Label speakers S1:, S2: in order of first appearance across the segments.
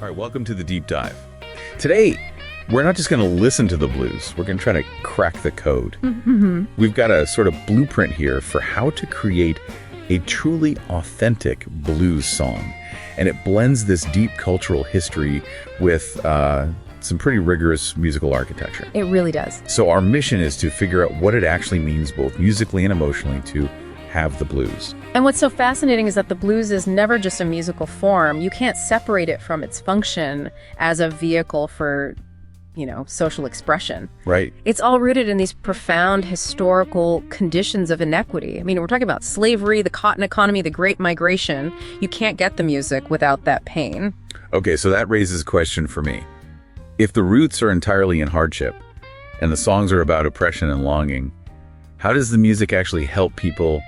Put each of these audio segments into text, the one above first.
S1: All right, welcome to the deep dive. Today, we're not just going to listen to the blues. We're going to try to crack the code.
S2: Mm-hmm.
S1: We've got a sort of blueprint here for how to create a truly authentic blues song. And it blends this deep cultural history with some pretty rigorous musical architecture.
S2: It really does.
S1: So our mission is to figure out what it actually means both musically and emotionally to have the blues.
S2: And what's so fascinating is that the blues is never just a musical form. You can't separate it from its function as a vehicle for, social expression.
S1: Right.
S2: It's all rooted in these profound historical conditions of inequity. I mean, we're talking about slavery, the cotton economy, the Great Migration. You can't get the music without that pain.
S1: Okay, so that raises a question for me. If the roots are entirely in hardship and the songs are about oppression and longing, how does the music actually help people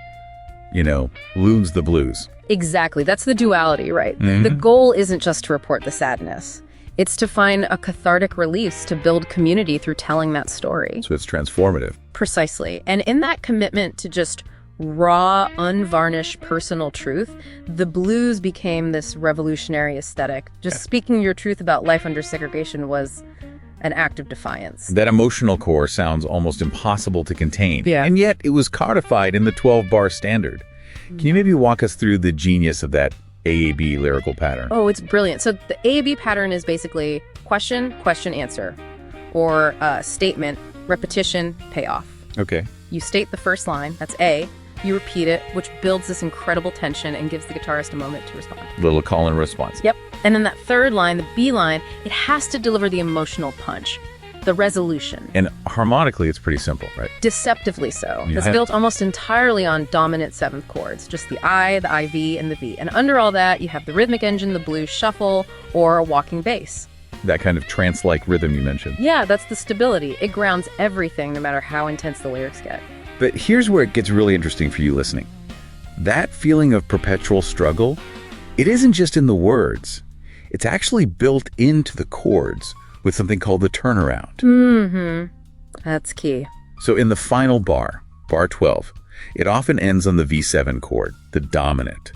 S1: lose the blues?
S2: Exactly. That's the duality, right?
S1: Mm-hmm.
S2: The goal isn't just to report the sadness. It's to find a cathartic release, to build community through telling that story.
S1: So it's transformative.
S2: Precisely. And in that commitment to just raw, unvarnished personal truth, the blues became this revolutionary aesthetic. Just speaking your truth about life under segregation was an act of defiance.
S1: That emotional core sounds almost impossible to contain.
S2: Yeah.
S1: And yet it was codified in the 12-bar standard. Can you maybe walk us through the genius of that AAB lyrical pattern?
S2: Oh, it's brilliant. So the AAB pattern is basically question, question, answer, or statement, repetition, payoff.
S1: Okay.
S2: You state the first line, that's A, you repeat it, which builds this incredible tension and gives the guitarist a moment to respond.
S1: Little call and response.
S2: Yep. And then that third line, the B line, it has to deliver the emotional punch, the resolution.
S1: And harmonically, it's pretty simple, right?
S2: Deceptively so.
S1: Yeah.
S2: It's built almost entirely on dominant seventh chords, just the I, the IV, and the V. And under all that, you have the rhythmic engine, the blues shuffle, or a walking bass.
S1: That kind of trance-like rhythm you mentioned.
S2: Yeah, that's the stability. It grounds everything, no matter how intense the lyrics get.
S1: But here's where it gets really interesting for you listening. That feeling of perpetual struggle, it isn't just in the words. It's actually built into the chords with something called the turnaround.
S2: Mm-hmm. That's key.
S1: So in the final bar, bar 12, it often ends on the V7 chord, the dominant.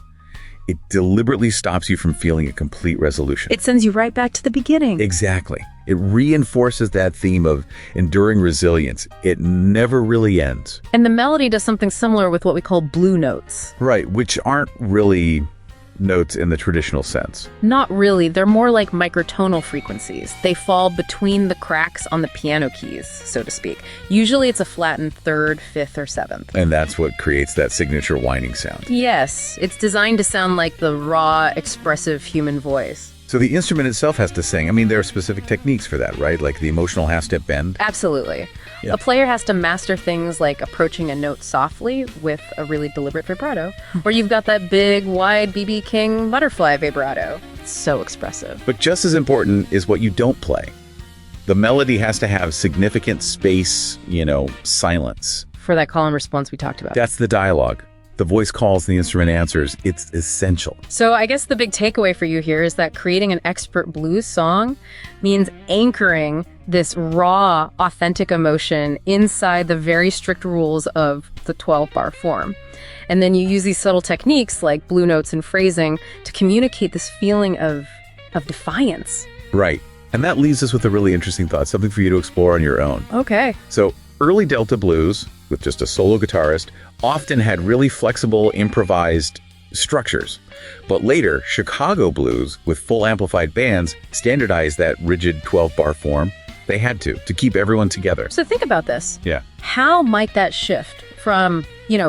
S1: It deliberately stops you from feeling a complete resolution.
S2: It sends you right back to the beginning.
S1: Exactly. It reinforces that theme of enduring resilience. It never really ends.
S2: And the melody does something similar with what we call blue notes.
S1: Right, which aren't really notes in the traditional sense.
S2: Not really. They're more like microtonal frequencies. They fall between the cracks on the piano keys, so to speak. Usually it's a flattened third, fifth, or seventh.
S1: And that's what creates that signature whining sound.
S2: Yes, it's designed to sound like the raw, expressive human voice.
S1: So the instrument itself has to sing. I mean, there are specific techniques for that, right? Like the emotional half-step bend.
S2: Absolutely.
S1: Yeah.
S2: A player has to master things like approaching a note softly with a really deliberate vibrato, or you've got that big, wide B.B. King butterfly vibrato. It's so expressive.
S1: But just as important is what you don't play. The melody has to have significant space, silence.
S2: For that call and response we talked about.
S1: That's the dialogue. The voice calls, the instrument answers. It's essential.
S2: So I guess the big takeaway for you here is that creating an expert blues song means anchoring this raw, authentic emotion inside the very strict rules of the 12-bar form. And then you use these subtle techniques like blue notes and phrasing to communicate this feeling of defiance.
S1: Right. And that leaves us with a really interesting thought, something for you to explore on your own.
S2: Okay.
S1: So early Delta blues, with just a solo guitarist, often had really flexible, improvised structures. But later, Chicago blues, with full amplified bands, standardized that rigid 12-bar form. They had to keep everyone together.
S2: So think about this.
S1: Yeah.
S2: How might that shift from,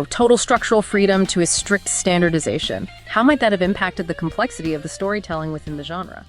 S2: total structural freedom to a strict standardization? How might that have impacted the complexity of the storytelling within the genre?